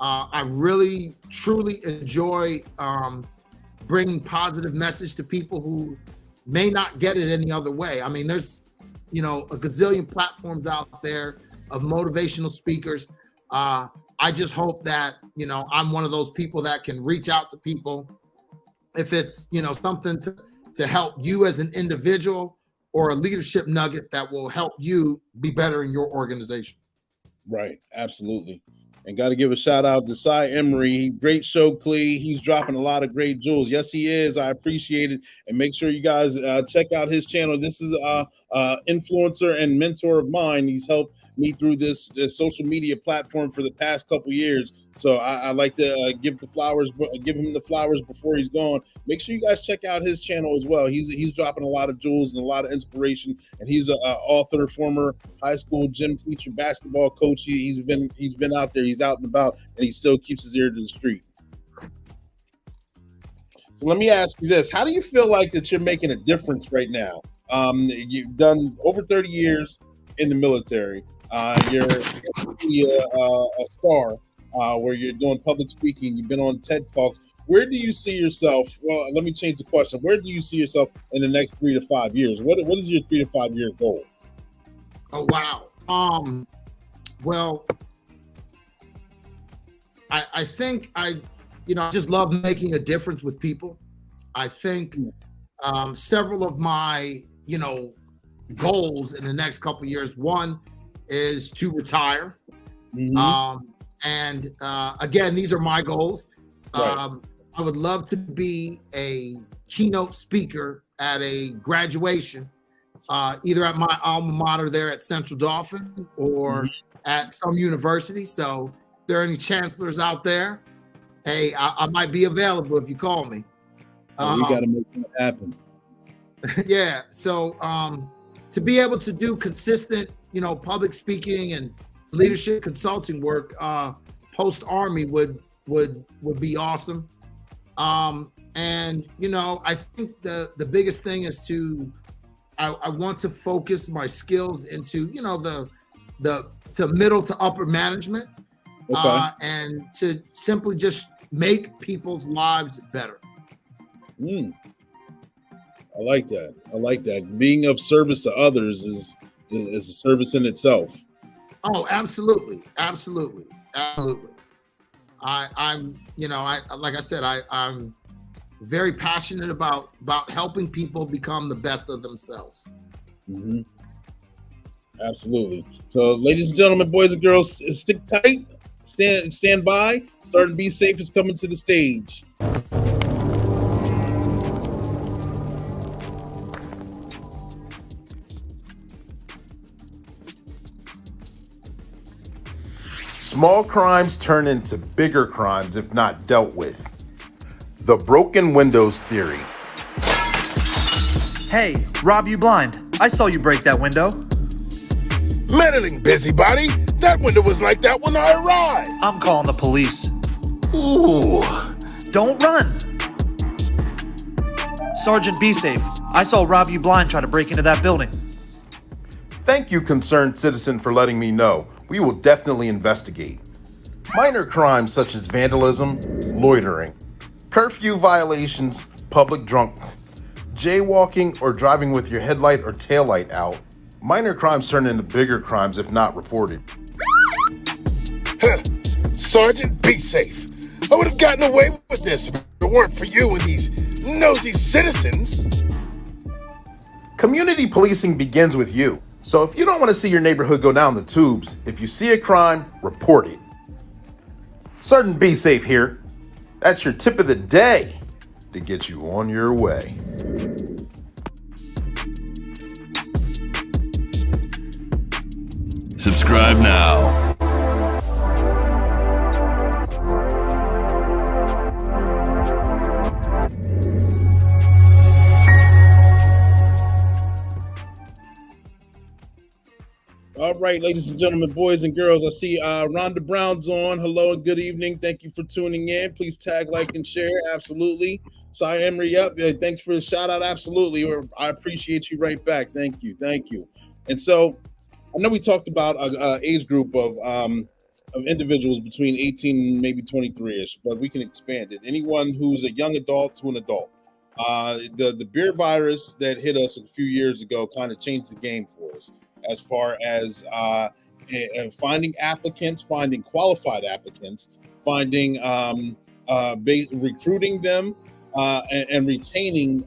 I really, truly enjoy bringing positive message to people who may not get it any other way. I mean, there's, a gazillion platforms out there of motivational speakers. I just hope that, I'm one of those people that can reach out to people if it's, something to help you as an individual, or a leadership nugget that will help you be better in your organization. Right, absolutely. And got to give a shout out to Cy Emery. Great show, Clee. He's dropping a lot of great jewels. Yes, he is. I appreciate it. And make sure you guys check out his channel. This is influencer and mentor of mine. He's helped me through this social media platform for the past couple years. So I like to give him the flowers before he's gone. Make sure you guys check out his channel as well. He's dropping a lot of jewels and a lot of inspiration. And he's an author, former high school gym teacher, basketball coach. He's been out there. He's out and about, and he still keeps his ear to the street. So let me ask you this: how do you feel like that you're making a difference right now? You've done over 30 years in the military. You're a star. Where you're doing public speaking, you've been on TED Talks. Where do you see yourself? Well, let me change the question. Where do you see yourself in the next 3 to 5 years? What is your 3 to 5 year goal? Oh, wow. Well, I think I just love making a difference with people. I think several of my, goals in the next couple of years. One is to retire. And again, these are my goals. Right. I would love to be a keynote speaker at a graduation, either at my alma mater there at Central Dauphin or at some university. So if there are any chancellors out there, hey, I might be available if you call me. We got to make that happen. Yeah. So to be able to do consistent, public speaking and leadership consulting work post Army would be awesome. And I think the biggest thing is I want to focus my skills into the middle to upper management, and to simply just make people's lives better. I like that. Being of service to others is a service in itself. Oh, absolutely. I'm like I said, I'm very passionate about helping people become the best of themselves. Absolutely. So, ladies and gentlemen, boys and girls, stick tight, stand by. Starting Be Safe is coming to the stage. Small crimes turn into bigger crimes if not dealt with. The broken windows theory. Hey, Rob, you blind. I saw you break that window. Meddling busybody. That window was like that when I arrived. I'm calling the police. Ooh. Don't run. Sergeant, be safe. I saw Rob, you blind, try to break into that building. Thank you, concerned citizen, for letting me know. We will definitely investigate. Minor crimes such as vandalism, loitering, curfew violations, public drunk, jaywalking, or driving with your headlight or taillight out. Minor crimes turn into bigger crimes if not reported. Sergeant, be safe. I would have gotten away with this if it weren't for you and these nosy citizens. Community policing begins with you. So if you don't want to see your neighborhood go down the tubes, if you see a crime, report it. Sergeant Be Safe here. That's your tip of the day to get you on your way. Subscribe now. All right, ladies and gentlemen, boys and girls, I see Rhonda Brown's on. Hello and good evening. Thank you for tuning in. Please tag, like, and share. Absolutely. Sorry, Emery, up. Thanks for the shout out. Absolutely. I appreciate you right back. Thank you. Thank you. And so I know we talked about an age group of individuals between 18 and maybe 23-ish, but we can expand it. Anyone who's a young adult to an adult. The beer virus that hit us a few years ago kind of changed the game for us, as far as finding applicants, finding qualified applicants, finding recruiting them, and retaining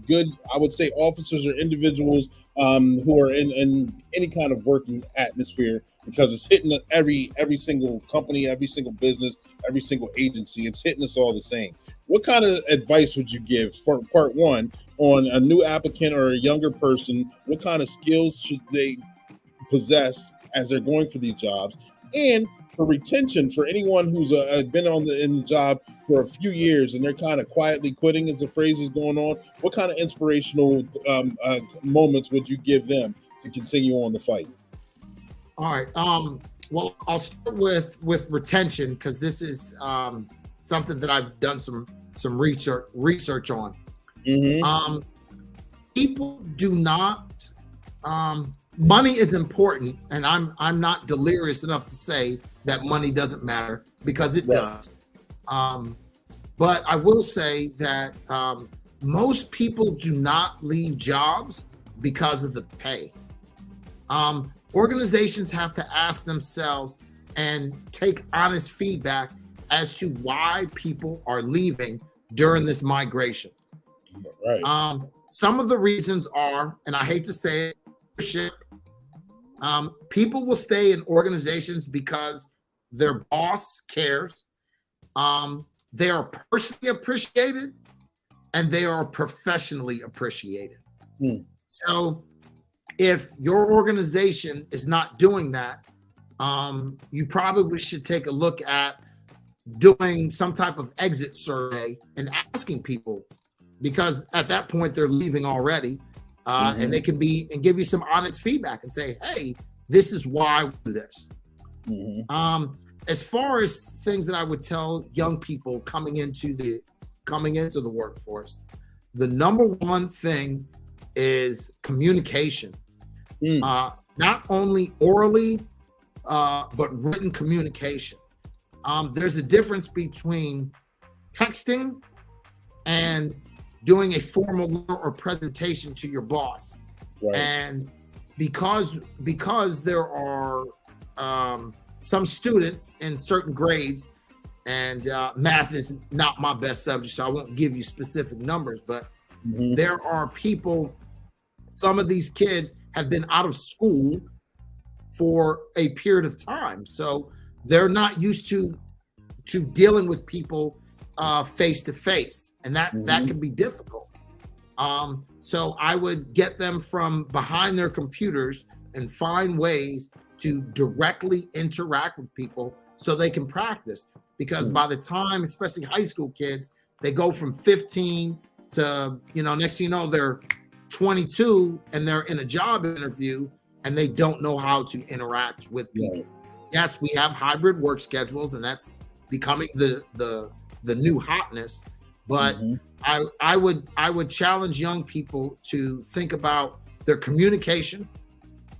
good, I would say, officers or individuals who are in any kind of working atmosphere, because it's hitting every single company, every single business, every single agency. It's hitting us all the same. What kind of advice would you give for part one on a new applicant or a younger person? What kind of skills should they possess as they're going for these jobs? And for retention, for anyone who's been in the job for a few years and they're kind of quietly quitting, as the phrase is going on, what kind of inspirational moments would you give them to continue on the fight? All right. Well, I'll start with retention, because this is something that I've done some research on. Mm-hmm. People do not. Money is important, and I'm not delirious enough to say that money doesn't matter, because it does. But I will say that most people do not leave jobs because of the pay. Organizations have to ask themselves and take honest feedback as to why people are leaving during this migration. Right. Some of the reasons are, and I hate to say it, leadership. People will stay in organizations because their boss cares. They are personally appreciated, and they are professionally appreciated. So if your organization is not doing that, you probably should take a look at doing some type of exit survey and asking people, because at that point they're leaving already, and they can give you some honest feedback and say, hey, this is why we do this. As far as things that I would tell young people coming into the workforce, the number one thing is communication. Not only orally, but written communication. There's a difference between texting and doing a formal letter or presentation to your boss. Right. And because there are some students in certain grades, and math is not my best subject, so I won't give you specific numbers, but there are people, some of these kids have been out of school for a period of time, so they're not used to dealing with people face to face, and that can be difficult. So I would get them from behind their computers and find ways to directly interact with people so they can practice, because by the time, especially high school kids, they go from 15 to, next thing you know, they're 22 and they're in a job interview and they don't know how to interact with people. Yes, we have hybrid work schedules, and that's becoming the new hotness. But I would challenge young people to think about their communication,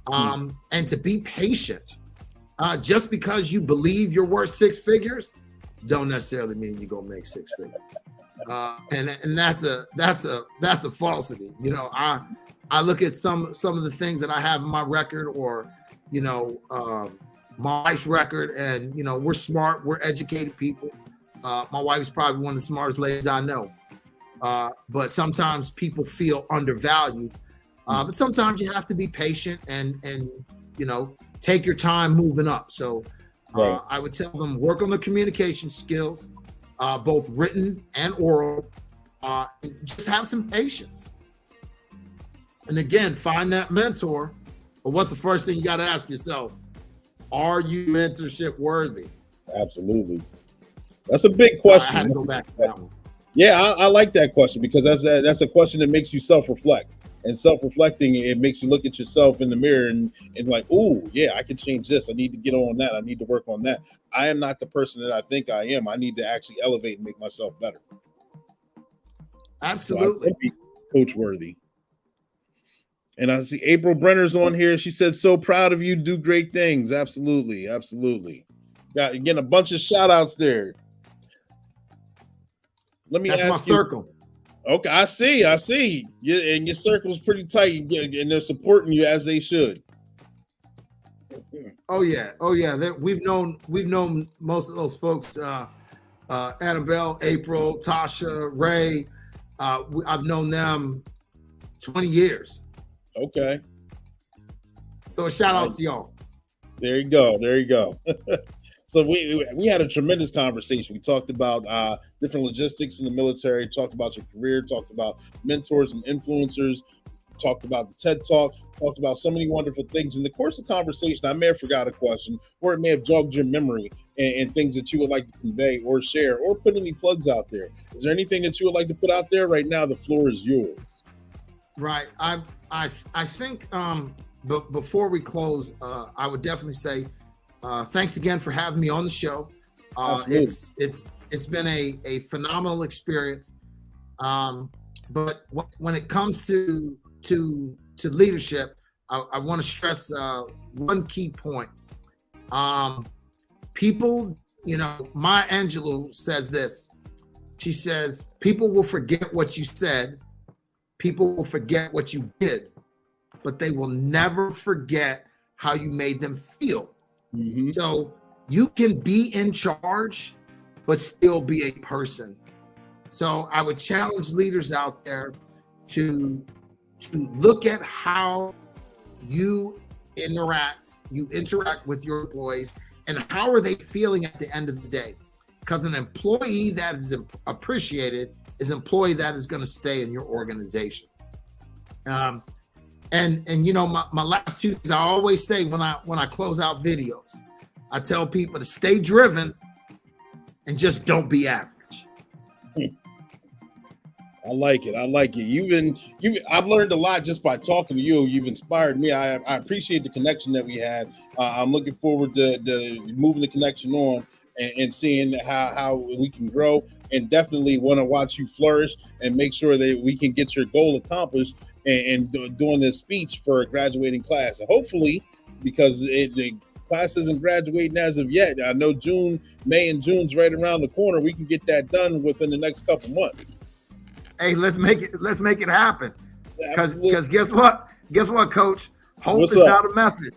and to be patient. Just because you believe you're worth six figures, don't necessarily mean you're gonna make six figures. And that's a falsity. I look at some of the things that I have in my record, or my wife's record, and we're smart, we're educated people. My wife's probably one of the smartest ladies I know. But sometimes people feel undervalued. But sometimes you have to be patient and take your time moving up. So I would tell them, work on the communication skills, both written and oral. And just have some patience. And again, find that mentor. But what's the first thing you got to ask yourself? Are you mentorship worthy? Absolutely. That's a big So question. I had to go back to that one. Yeah, I like that question because that's a question that makes you self-reflect. And self-reflecting, it makes you look at yourself in the mirror and like, oh, yeah, I can change this. I need to get on that. I need to work on that. I am not the person that I think I am. I need to actually elevate and make myself better. Absolutely. So I be coach worthy. And I see April Brenner's on here. She said, so proud of you. Do great things. Absolutely. Absolutely. Got again a bunch of shout outs there. Let me That's ask my circle. Okay, I see. And your circle's pretty tight, and they're supporting you as they should. Oh yeah. We've known most of those folks. Annabelle, April, Tasha, Ray. I've known them 20 years. Okay. So a shout out to y'all. There you go. So we had a tremendous conversation. We talked about different logistics in the military, talked about your career, talked about mentors and influencers, talked about the TED Talk, talked about so many wonderful things. In the course of conversation, I may have forgot a question, or it may have jogged your memory and things that you would like to convey or share, or put any plugs out there. Is there anything that you would like to put out there right now? The floor is yours. Right. I think but before we close, I would definitely say thanks again for having me on the show. It's been a phenomenal experience. But when it comes to leadership, I want to stress one key point. People, Maya Angelou says this. She says, people will forget what you said. People will forget what you did, but they will never forget how you made them feel. Mm-hmm. So you can be in charge, but still be a person. So I would challenge leaders out there to look at how you interact with your employees and how are they feeling at the end of the day. Because an employee that is appreciated is an employee that is going to stay in your organization. And my last two things I always say when I close out videos, I tell people to stay driven and just don't be average. I like it. I've learned a lot just by talking to you. You've inspired me. I appreciate the connection that we had. I'm looking forward to moving the connection on and seeing how we can grow, and definitely want to watch you flourish and make sure that we can get your goal accomplished and doing this speech for a graduating class. And hopefully, because the class isn't graduating as of yet, I know May and June's right around the corner. We can get that done within the next couple months. Hey, let's make it happen. Because guess what, Coach? Hope is not a method.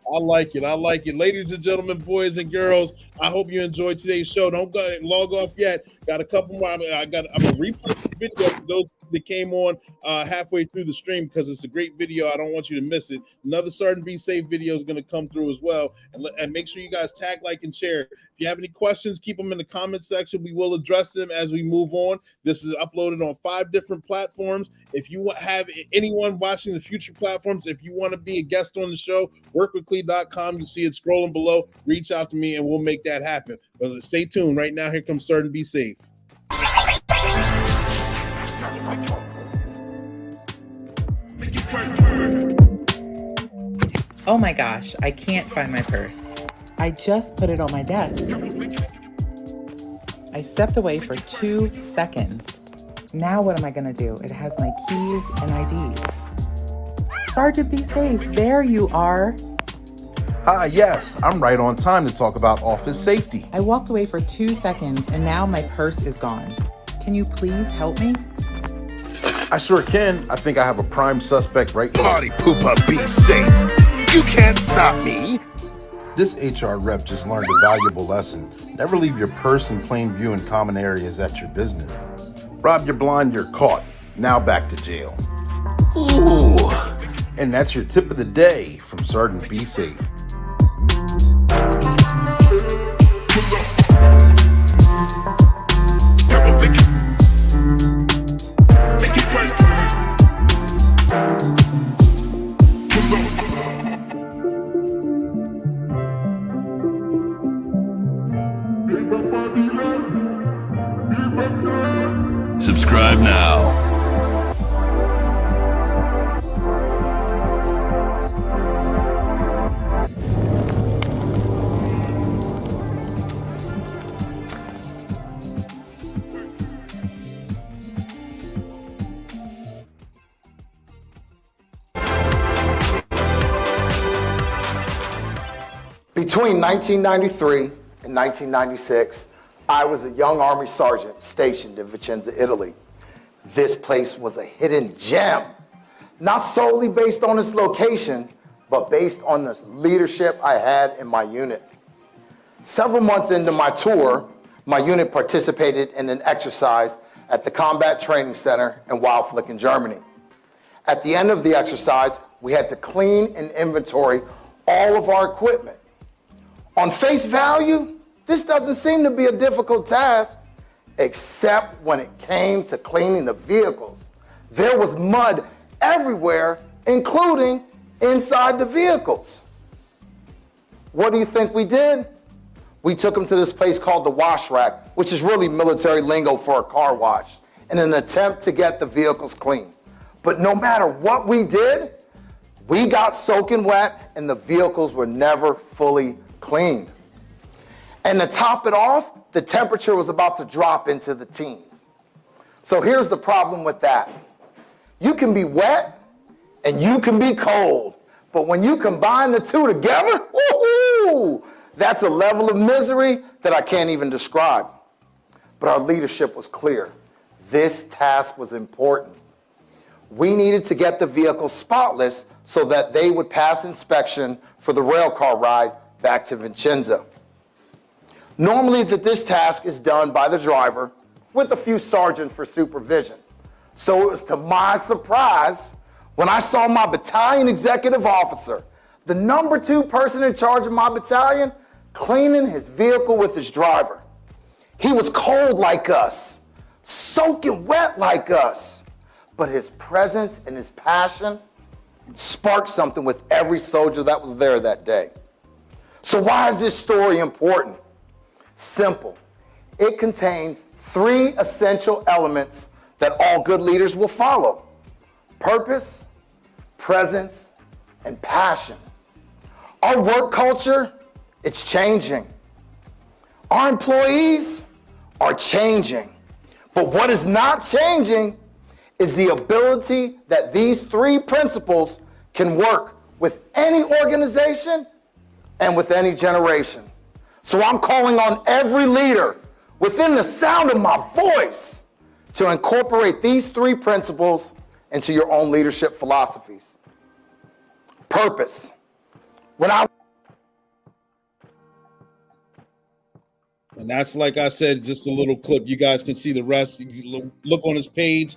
I like it. Ladies and gentlemen, boys and girls, I hope you enjoyed today's show. Don't go log off yet. Got a couple more. I'm gonna replay the video for those that came on halfway through the stream, because it's a great video. I don't want you to miss it. Another Sergeant Be Safe video is going to come through as well. And make sure you guys tag, like, and share. If you have any questions, keep them in the comment section. We will address them as we move on. This is uploaded on 5 different platforms. If you have anyone watching the future platforms, if you want to be a guest on the show, workwithclee.com. You see it scrolling below. Reach out to me and we'll make that happen. But stay tuned. Right now, here comes Sergeant Be Safe. Oh my gosh, I can't find my purse. I just put it on my desk. I stepped away for 2 seconds. Now what am I gonna do? It has my keys and IDs. Sergeant Be Safe, there you are. Yes, I'm right on time to talk about office safety. I walked away for 2 seconds and now my purse is gone. Can you please help me? I sure can. I think I have a prime suspect right now. Party pooper, be safe. You can't stop me. This HR rep just learned a valuable lesson. Never leave your purse in plain view in common areas at your business. Rob, you're blind, you're caught. Now back to jail. Ooh. And that's your tip of the day from Sergeant Be Safe. Between 1993 and 1996, I was a young Army sergeant stationed in Vicenza, Italy. This place was a hidden gem, not solely based on its location, but based on the leadership I had in my unit. Several months into my tour, my unit participated in an exercise at the Combat Training Center in Wildflicken, Germany. At the end of the exercise, we had to clean and inventory all of our equipment. On face value, this doesn't seem to be a difficult task, except when it came to cleaning the vehicles. There was mud everywhere, including inside the vehicles. What do you think we did? We took them to this place called the wash rack, which is really military lingo for a car wash, in an attempt to get the vehicles clean. But no matter what we did, we got soaking wet and the vehicles were never fully cleaned. And to top it off, the temperature was about to drop into the teens. So here's the problem with that. You can be wet and you can be cold, but when you combine the two together, woo-hoo, that's a level of misery that I can't even describe. But our leadership was clear. This task was important. We needed to get the vehicle spotless so that they would pass inspection for the rail car ride back to Vicenza. Normally, this task is done by the driver with a few sergeants for supervision. So it was to my surprise when I saw my battalion executive officer, the number 2 person in charge of my battalion, cleaning his vehicle with his driver. He was cold like us, soaking wet like us, but his presence and his passion sparked something with every soldier that was there that day. So why is this story important? Simple. It contains 3 essential elements that all good leaders will follow: purpose, presence, and passion. Our work culture, it's changing. Our employees are changing. But what is not changing is the ability that these 3 principles can work with any organization and with any generation. So I'm calling on every leader within the sound of my voice to incorporate these 3 principles into your own leadership philosophies. Purpose. And that's, like I said, just a little clip. You guys can see the rest. You look on his page.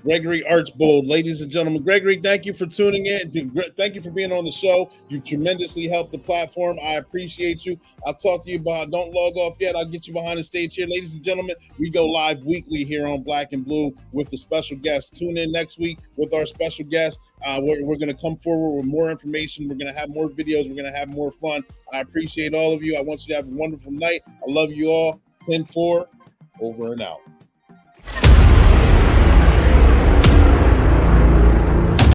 Gregory Archbold, ladies and gentlemen. Gregory, thank you for tuning in. Thank you for being on the show. You tremendously helped the platform. I appreciate you. I'll talk to you about, don't log off yet. I'll get you behind the stage here. Ladies and gentlemen, we go live weekly here on Black and Blue with the special guests. Tune in next week with our special guest. We're going to come forward with more information. We're going to have more videos. We're going to have more fun. I appreciate all of you. I want you to have a wonderful night. I love you all. 10-4, over and out.